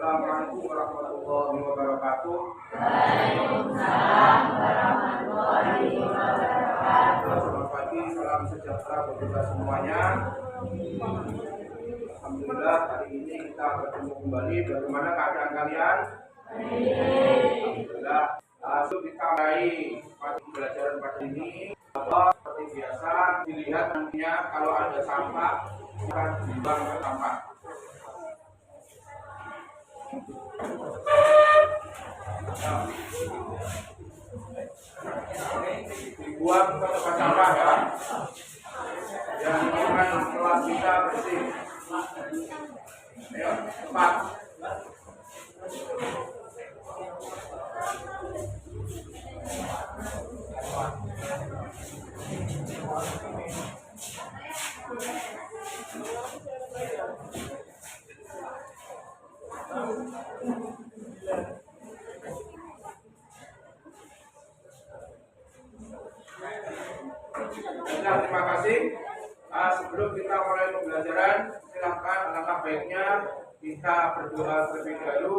Assalamualaikum warahmatullahi wabarakatuh. Waalaikumsalam warahmatullahi wabarakatuh. Selamat pagi, salam sejahtera buat kita semuanya. Alhamdulillah hari ini kita bertemu kembali. Bagaimana keadaan kalian? Alhamdulillah. Langsung kita mulai pelajaran pada ini. Seperti biasa dilihat nantinya kalau ada sampah akan dibuang ke sampah. Dibuang ke tempat sampah ya. Yang lingkungan kelas kita bersih. Ayo, cepat. Terima kasih. Sebelum kita mulai pembelajaran, silakan alangkah baiknya kita berdoa terlebih dahulu.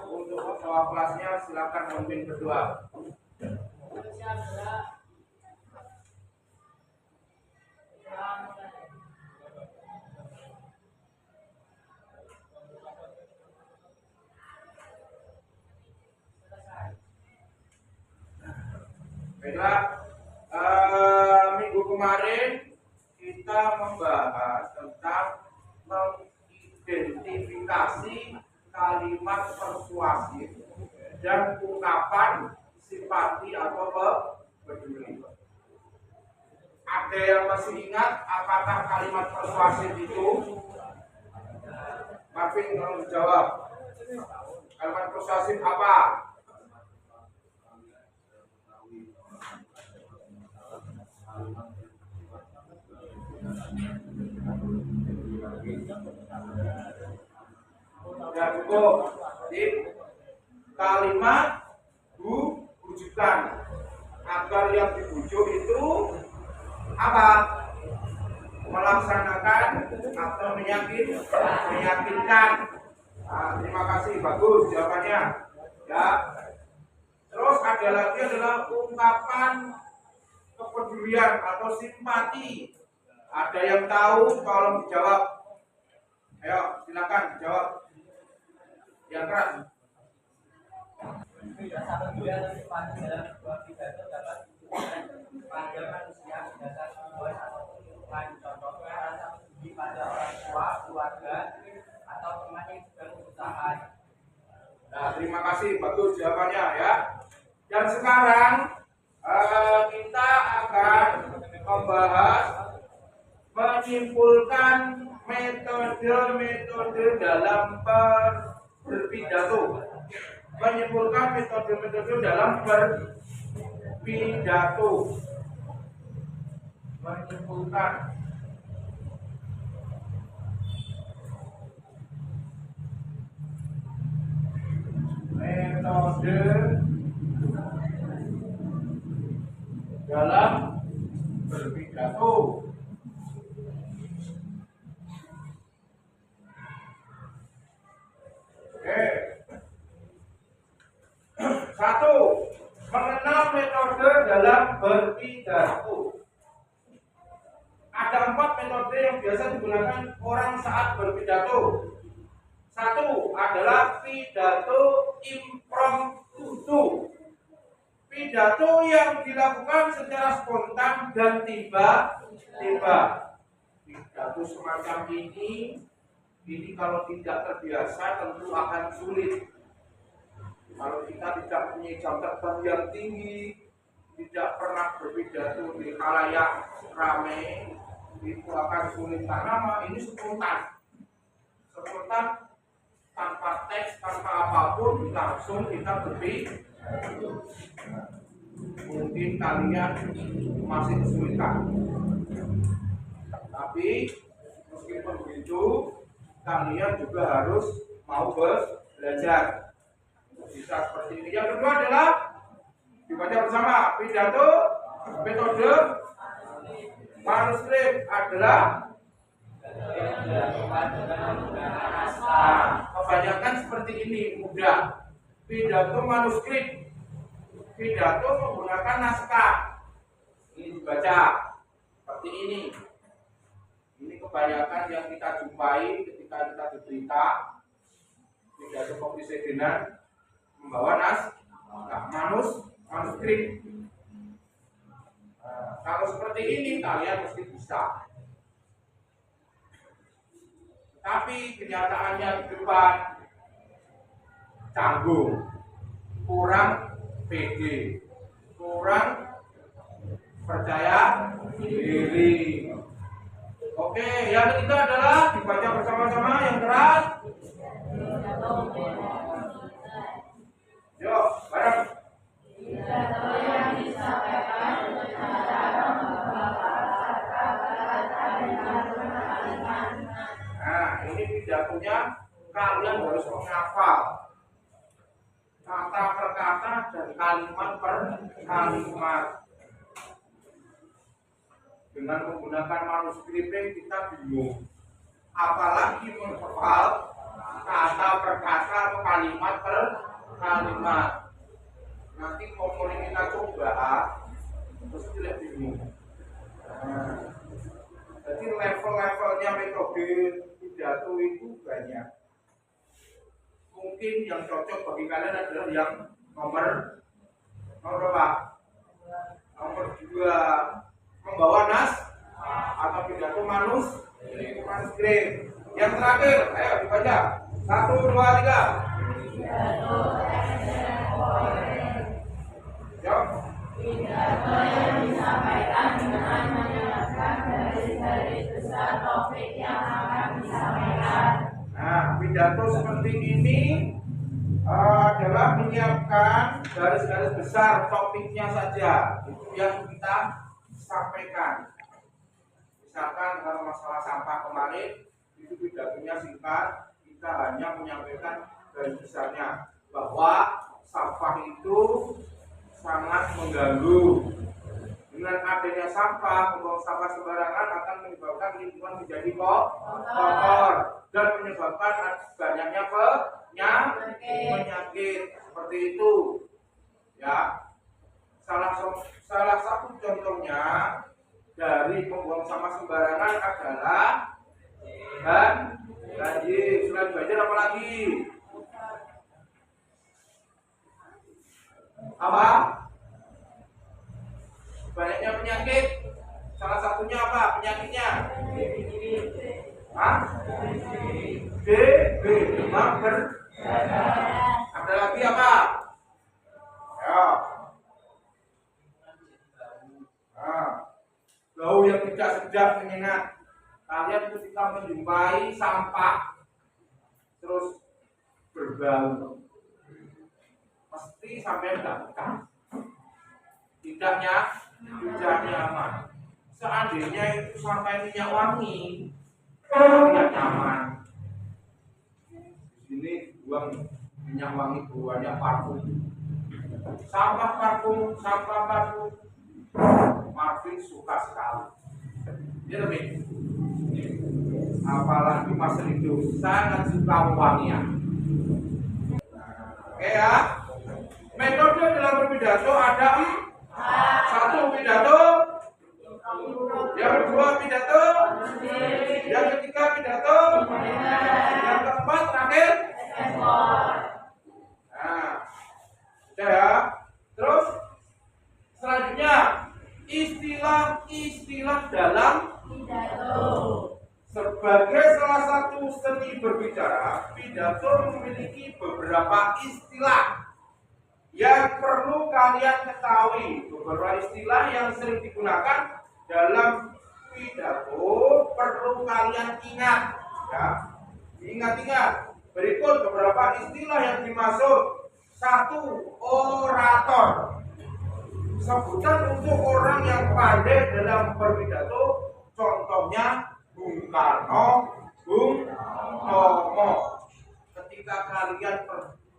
Untuk ketua kelasnya silakan memimpin berdoa. Baiklah, minggu kemarin kita membahas tentang mengidentifikasi kalimat persuasif dan ungkapan simpati atau peduli. Ada yang masih ingat apakah kalimat persuasif itu? Marvin tolong jawab. Kalimat persuasif apa? Ya cukup. Jadi kalimat bujukan agar yang dibujuk itu apa? Melaksanakan atau meyakinkan. Terima kasih, bagus jawabannya. Ya. Terus ada lagi adalah ungkapan kepedulian atau simpati. Ada yang tahu? Tolong dijawab. Ayo, silakan dijawab. Yang keras. Apabila simpati dalam sebuah pidato dapat pada manusia berdasar sebuah ataupun lingkungan, contohnya rasa peduli pada orang tua, keluarga, atau teman yang sedang berusaha. Nah, terima kasih, bagus jawabannya ya. Dan sekarang kita akan membahas menyimpulkan metode-metode dalam berpidato. Menyimpulkan metode-metode dalam berpidato. Menyimpulkan metode dalam berpidato. Oke. Satu, mengenal metode dalam berpidato. Ada 4 metode yang biasa digunakan orang saat berpidato. Satu adalah pidato impromptu. Pidato yang dilakukan secara spontan dan tiba-tiba. Pidato semacam ini kalau tidak terbiasa tentu akan sulit. Kalau kita tidak punya jam terbang yang tinggi, tidak pernah berpidato di khalayak ramai, itu akan sulit karena ini spontan, tanpa teks, tanpa apapun, langsung kita berpidato. Mungkin kalian masih kesulitan, tapi meskipun begitu, kalian juga harus mau belajar. Bisa seperti ini. Yang kedua adalah dibaca bersama. Pidato metode manuskrip adalah yang dilakukan dengan menggunakan naskah. Nah, kebanyakan seperti ini mudah. Pidato manuskrip, pidato menggunakan naskah. Ini dibaca seperti ini. Ini kebanyakan yang kita jumpai ketika kita diberita pidato kepresidenan membawa manuskrip. Nah, kalau seperti ini kalian mesti bisa. Tapi kenyataannya di depan canggung, kurang pede, kurang percaya diri. Oke, yang ketiga adalah dibaca bersama-sama yang keras. Yuk, bareng. Pidato yang disampaikan dengan cara membawakan kata-kata dengan kalimat. Nah, ini pidatonya kalian harus menghafal kata per kata dan kalimat per kalimat. Dengan menggunakan manuskripnya kita bingung, apalagi menghafal kata per kata atau kalimat per kalimat. Nanti mau kita coba terus tidak bingung. Nah, jadi level-levelnya metode pidato itu banyak. Mungkin yang cocok bagi kalian adalah yang nomor berapa? Nomor 2, membawa atau pidato manuskrip. Yang terakhir, ayo dibaca. 1, 2, 3. Jawab. Pidato yang disampaikan dengan menjelaskan garis-garis besar topik yang akan disampaikan. Nah, pidato seperti ini adalah menyiapkan garis-garis besar topiknya saja. Itu yang kita sampaikan. Misalkan kalau masalah sampah kemarin, itu pidatonya singkat, kita hanya menyampaikan garis besarnya bahwa sampah itu sangat mengganggu. Dengan adanya sampah, membuang sampah sembarangan akan menyebabkan lingkungan menjadi kotor dan menyebabkan banyaknya penyakit seperti itu. Ya, salah satu contohnya dari membuang sampah sembarangan adalah banjir. Selain banjir apa lagi? Apa? Banyaknya penyakit. Salah satunya apa penyakitnya? DB, demam berdarah. Ada lagi apa? Ya. Bau yang tidak sedap menyengat. Kalian ketika menjumpai sampah terus berbau, pasti sampai tidak nyaman. Seandainya itu sampai minyak wangi, tidak nyaman. Di sini buang minyak wangi, buahnya parfum. Sampah parfum, Marvin suka sekali. Dia lebih, apalagi Mas Rido sangat suka wangian. Oke ya. Metode dalam berpidato ada 1 pidato, yang kedua pidato, yang ketiga pidato, yang keempat terakhir. Nah, sudah ya. Terus selanjutnya istilah-istilah dalam Pidato. Sebagai salah satu seni berbicara, pidato memiliki beberapa istilah yang perlu kalian ketahui. Beberapa istilah yang sering digunakan dalam pidato perlu kalian ingat. Ya, ingat-ingat. Berikut beberapa istilah yang dimaksud. 1. Orator. Sebutan untuk orang yang pandai dalam berpidato. Contohnya Bung Karno, Bung Tomo. Ketika kalian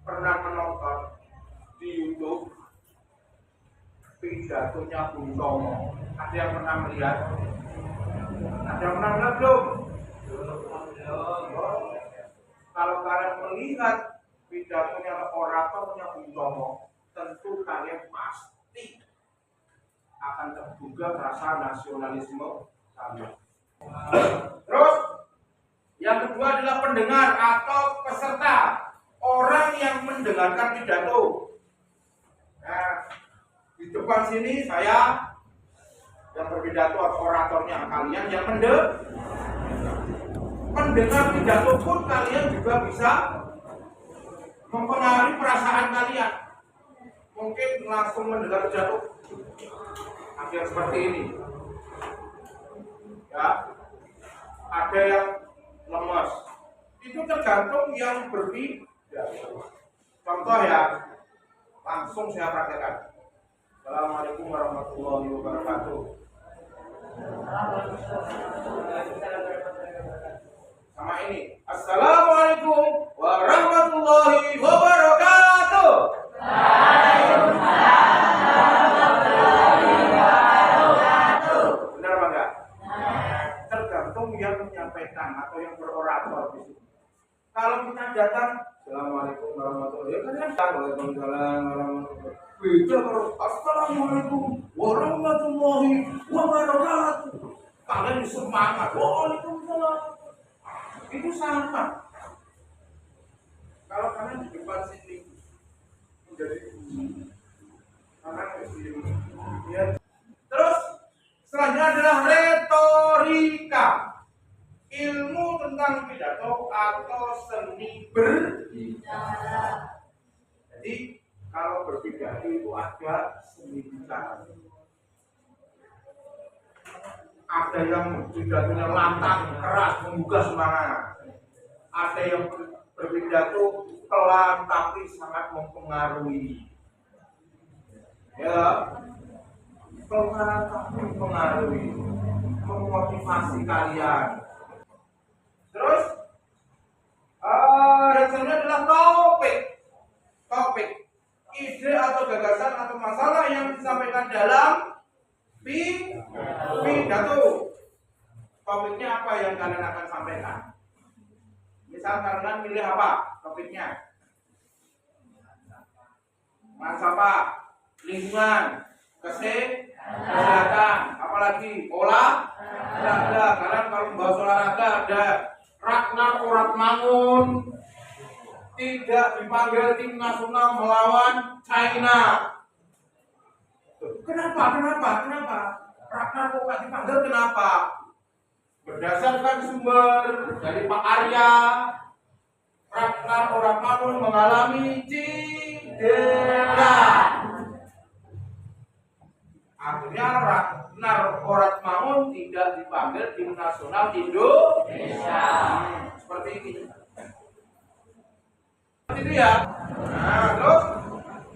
pernah menonton di YouTube pidatonya Bung Tomo, ada yang pernah melihat? Ada yang pernah melihat belum? Kalau kalian melihat pidatonya oratornya Bung Tomo, tentu kalian pasti akan tergugah rasa nasionalisme kalian. Terus yang kedua adalah pendengar atau peserta, orang yang mendengarkan pidato. Nah, di depan sini saya yang berpidato atau oratornya, kalian yang mendengar pidato pun kalian juga bisa mempengaruhi perasaan kalian. Mungkin langsung mendengar pidato hampir seperti ini. Ya, ada yang lemas. Itu tergantung yang berpidato. Contoh ya, langsung saya praktekkan. Assalamualaikum warahmatullahi wabarakatuh. Sama ini. Assalamualaikum warahmatullahi wabarakatuh. Benar apa enggak? Tergantung yang menyampaikan atau yang berorator di situ. Kalau kita datang, Assalamualaikum warahmatullahi wabarakatuh. Waalaikumsalam warahmatullahi. Beda kalau Assalamualaikum warahmatullahi wabarakatuh. Kalian semangat. Waalaikumsalam. Itu sama. Kalau kalian di depan sini menjadi anak sini. Ya. Terus selanjutnya adalah retorika. Ilmu tentang pidato atau seni berbicara. Jadi kalau berpidato itu ada seni bicara. Ada yang pidatonya lantang, keras, membuka semangat. Ada yang berpidato pelan tapi sangat mempengaruhi. Ya, pelan tapi mempengaruhi, memotivasi kalian. Terus, yang selanjutnya adalah topik, ide atau gagasan atau masalah yang disampaikan dalam pidato. Topiknya apa yang kalian akan sampaikan? Misal kalian pilih apa topiknya? Apa? Lingkungan, kesehatan, apalagi olahraga. Kalian kalau membahas olahraga ada Ragnar Oratmangun tidak dipanggil tim nasional melawan China. Kenapa? Ragnar kok nggak dipanggil kenapa? Berdasarkan sumber dari Pak Arya, Ragnar Oratmangun mengalami cedera. Akhirnya Ragnar Oratmangun tidak dipanggil tim nasional Indonesia. Seperti ini. Seperti itu ya. Nah, terus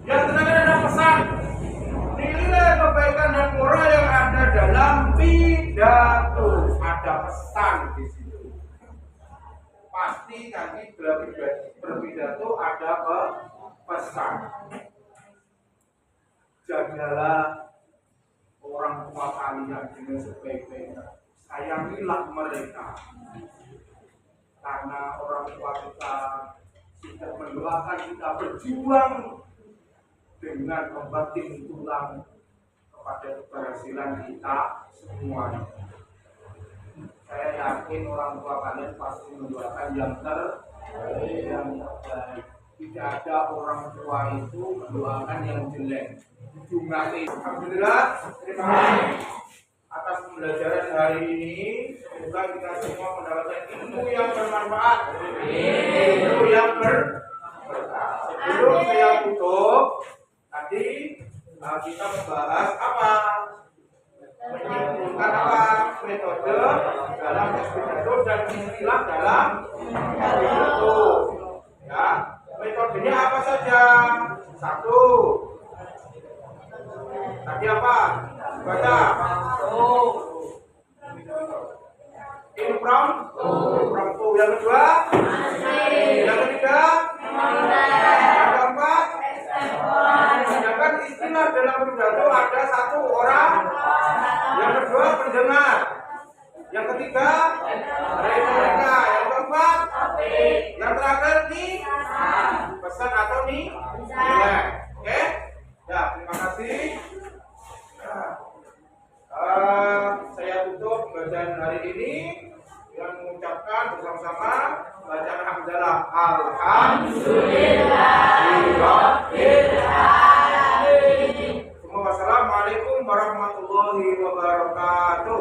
yang terakhir ada pesan. Nilai kebaikan dan moral yang ada dalam pidato. Ada pesan di situ. Pasti nanti berpidato ada pesan. Jagalah orang tua kalian dengan sebaik-baiknya. Sayangilah mereka. Karena orang tua kita sudah mendoakan kita berjuang dengan membanting tulang kepada keberhasilan kita semuanya. Saya yakin orang tua kalian pasti mendoakan yang terbaik. Tidak ada orang tua itu mendoakan yang jelek. Alhamdulillah, terima kasih atas pembelajaran hari ini. Semoga kita semua mendapatkan ilmu yang bermanfaat, ilmu yang berkah. Sebelum saya tutup, tadi kita membahas apa? Menyimpulkan apa? Metode dalam pidato dan istilah dalam pidato. Ya, metodenya apa saja? Satu. Tadi apa? Baca. Impromptu. Yang kedua? Yang ketiga? Yang keempat? Sedangkan istilah dalam pidato ada satu orang. Yang kedua pendengar. Yang ketiga retorika. Yang keempat agar nih pesan atau nih nilai. Oke? Ya, terima kasih. Saya tutup bacaan hari ini dengan mengucapkan bersama-sama bacaan hamdalah. Alhamdulillahirobbilalamin. Assalamualaikum warahmatullahi wabarakatuh.